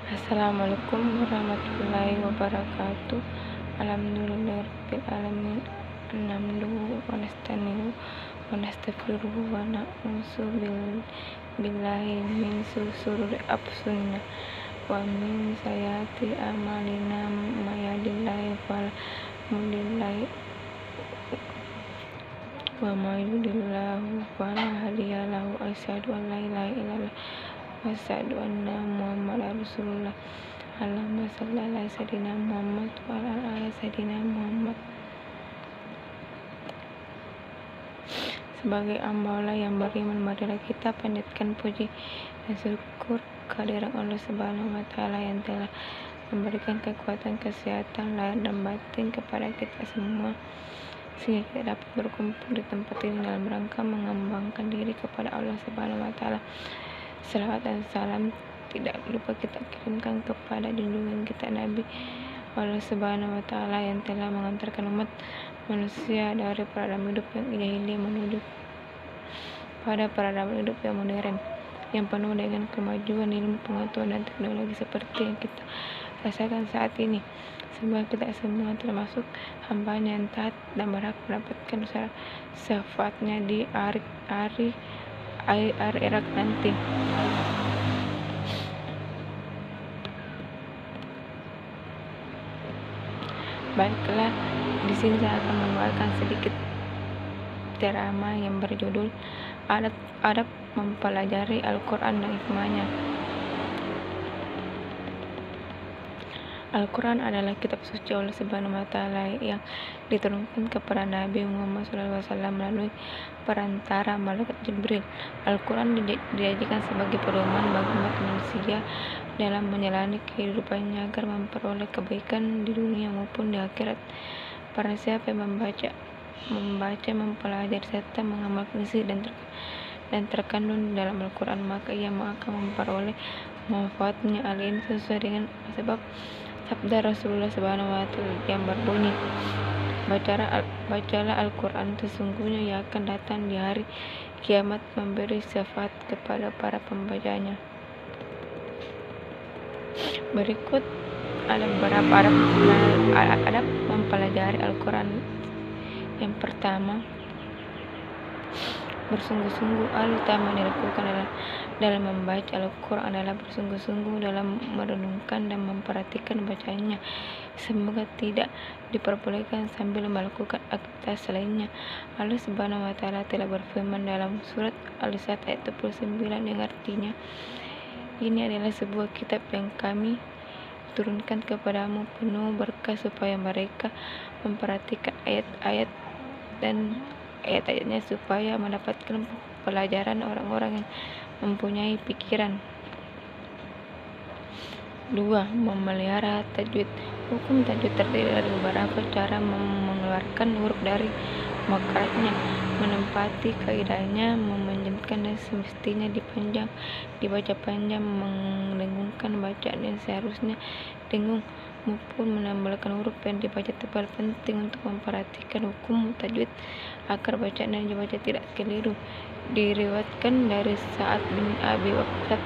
Assalamualaikum warahmatullahi wabarakatuh. Alhamdulillahirabbil alamin. Nahmaduhu wa nasta'inuhu wa nastaghfiruhu wa na'udzu billahi min shururi anfusina wa min sayyiati a'malina may yahdihillahu fala mudilla wa may yudlil fala hadiya lahu. Asyhadu an la ilaha illallah wa asyhadu anna Muhammadar Rasulullah. Allahumma shalli ala sayyidina Muhammad wa ala ali sayyidina Muhammad. Sebagai hamba Allah yang beriman, marilah kita panjatkan puji dan syukur kehadirat Allah Subhanahu wa taala yang telah memberikan kekuatan, kesehatan lahir dan batin kepada kita semua, sehingga kita dapat berkumpul di tempat ini dalam rangka mengembangkan diri kepada Allah Subhanahu wa taala. Salawat dan salam tidak lupa kita kirimkan kepada junjungan kita Nabi Allah Subhanahu wa taala yang telah mengantarkan umat manusia dari peradaban hidup yang jahiliyah menuju pada peradaban hidup yang modern, yang penuh dengan kemajuan ilmu, pengetahuan dan teknologi seperti yang kita rasakan saat ini. Semoga kita semua termasuk hamba-Nya yang taat dan berhak mendapatkan syafaatnya di akhirat nanti. Baiklah, di sini saya akan membawakan sedikit ceramah yang berjudul Adab Mempelajari Al-Quran dan Hikmahnya. Al-Quran adalah kitab suci Allah Subhanahu wa taala yang diturunkan kepada Nabi Muhammad SAW melalui perantara malaikat Jibril. Al-Quran dijadikan sebagai pedoman bagi umat manusia dalam menjalani kehidupannya agar memperoleh kebaikan di dunia maupun di akhirat. Para siapa yang membaca, mempelajari serta mengamalkan isi dan terkandung dalam Al-Quran, maka ia akan memperoleh manfaatnya. Hal ini sesuai dengan sebab sabda Rasulullah SAW yang berbunyi, bacalah Al-Quran, sesungguhnya ia akan datang di hari kiamat memberi syafaat kepada para pembacanya. Berikut ada beberapa adab mempelajari Al-Quran. Yang pertama, bersungguh-sungguh. Hal utama dilakukan dalam membaca Al-Quran adalah bersungguh-sungguh dalam merenungkan dan memperhatikan bacaannya. Semoga tidak diperbolehkan sambil melakukan aktivitas lainnya. Allah Subhanahu wa taala telah berfirman dalam surat Al-Isra ayat 29 yang artinya, ini adalah sebuah kitab yang kami turunkan kepadamu penuh berkah supaya mereka memperhatikan ayat-ayat dan ayat-ayatnya supaya mendapatkan pelajaran orang-orang yang mempunyai pikiran. 2. Memelihara tajwid. Hukum tajwid terdiri dari beberapa cara mengeluarkan huruf dari makrajnya, menempati kaidahnya, memanjangkan dan semestinya dibaca panjang, mendengungkan bacaan yang seharusnya dengung, maupun menambahkan huruf yang dibaca tebal. Penting untuk memperhatikan hukum tajwid agar bacaan yang dibaca tidak keliru. Diriwayatkan dari Sa'ad bin Abi Waqqas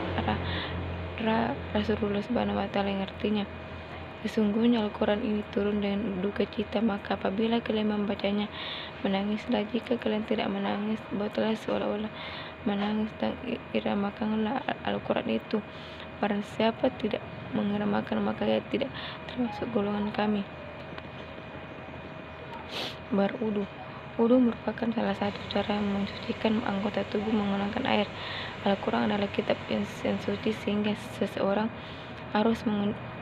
Rasulullah Subhanahu wa taala yang artinya, sesungguhnya Al-Quran ini turun dengan duka cita, maka apabila kalian membacanya, menangislah. Jika kalian tidak menangis, buatlah seolah-olah menangis dan iramakanlah Al-Quran itu. Barang siapa tidak mengiramakan, maka ia tidak termasuk golongan kami. Berwudu. Wudu merupakan salah satu cara mensucikan anggota tubuh menggunakan air. Al-Quran adalah kitab yang suci sehingga seseorang harus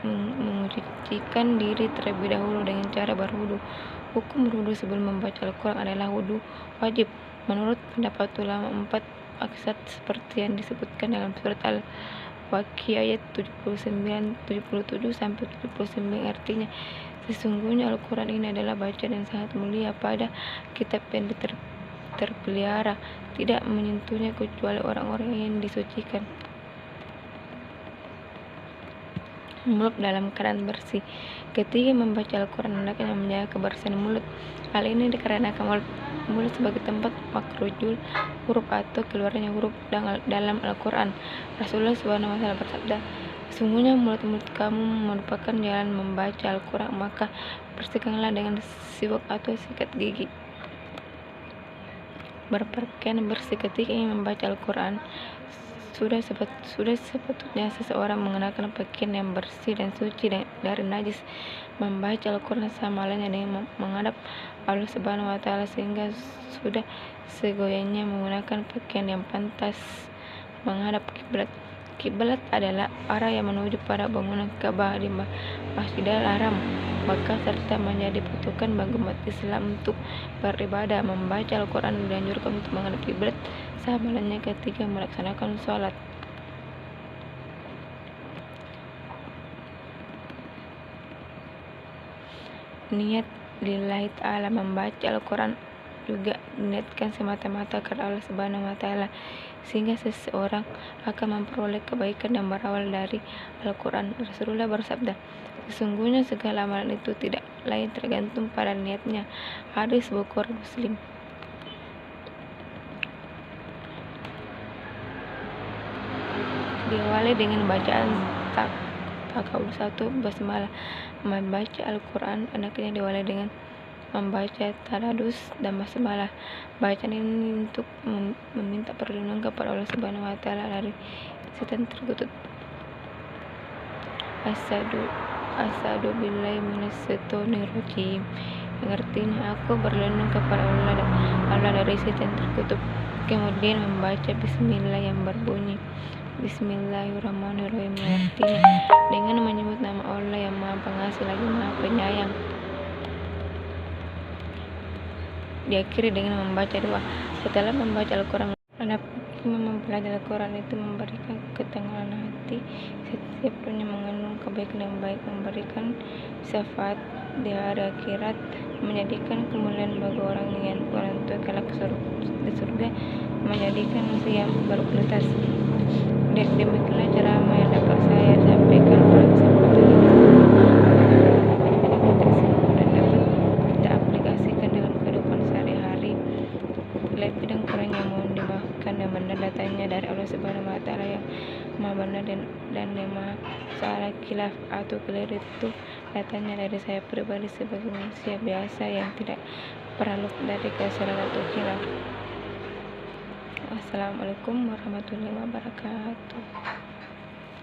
mensucikan diri terlebih dahulu dengan cara berwudu. Hukum berwudu sebelum membaca Al-Quran adalah wudu wajib menurut pendapat ulama 4 maksud seperti yang disebutkan dalam surat Al-Waqiah ayat 79, 77 sampai 79, artinya, sesungguhnya Al-Quran ini adalah bacaan yang sangat mulia pada kitab yang terpelihara, tidak menyentuhnya kecuali orang-orang yang disucikan. Mulut dalam keadaan bersih. Ketika membaca Al-Quran, hendaknya menjaga kebersihan mulut. Hal ini dikarenakan mulut sebagai tempat makhrujul huruf atau keluarnya huruf dalam Al-Quran. Rasulullah SAW bersabda, Sesungguhnya mulut-mulut kamu merupakan jalan membaca Al-Quran, maka bersihkanlah dengan siwak atau sikat gigi. Berpakaian bersih ketika ingin membaca Al-Quran. Sudah sepatutnya seseorang mengenakan pakaian yang bersih dan suci dari najis. Membaca Al-Quran sama halnya dengan menghadap Allah Subhanahu wa Ta'ala, sehingga sudah segoyangnya menggunakan pakaian yang pantas menghadap kiblat. Kiblat adalah arah yang menuju pada bangunan Ka'bah di Masjidil Haram, Makkah, serta menjadi patokan bagi umat Islam untuk beribadah. Membaca Al-Quran dianjurkan untuk menghadap kiblat sama halnya ketika melaksanakan sholat. Niat lillahi ta'ala. Membaca Al-Quran juga diniatkan semata-mata karena Allah Subhanahu wa Ta'ala, sehingga seseorang akan memperoleh kebaikan yang berawal dari Al-Quran. Rasulullah bersabda, sesungguhnya segala amalan itu tidak lain tergantung pada niatnya. Hadis Bukhari Muslim. Diawali dengan bacaan takawul 1 basmalah. Membaca Al-Quran hendaknya diawali dengan membaca tadarus dan basmalah. Bacaan ini untuk meminta perlindungan kepada Allah Subhanahu wa Ta'ala dari setan terkutuk. Asadu billahi minasyaitonir rajim, yang artinya aku berlindung kepada Allah dari setan terkutuk. Kemudian membaca bismillah yang berbunyi Bismillahirrahmanirrahim, yang artinya dengan menyebut nama Allah yang Maha Pengasih lagi Maha Penyayang. Diakhiri dengan membaca doa. Setelah membaca Al-Quran, mempelajari Al-Quran itu memberikan ketenangan hati. Setiap punya mengandung kebaikan yang baik, memberikan syafaat di hari akhirat, menjadikan kemuliaan bagi orang tua kelak di surga, menjadikan manusia yang berkualitas. Demikianlah ceramah yang dapat saya sampaikan pada kesempatan ini. Dan dapat kita aplikasikan dalam kehidupan sehari-hari. Lebih dan kurangnya mohon dimaafkan, dan benar datangnya dari Allah Subhanahu wa Ta'ala yang Maha benar dan yang Maha salah. Khilaf atau keliru itu datangnya dari saya pribadi sebagai manusia biasa yang tidak pernah luput dari kesalahan atau khilaf. Assalamualaikum warahmatullahi wabarakatuh.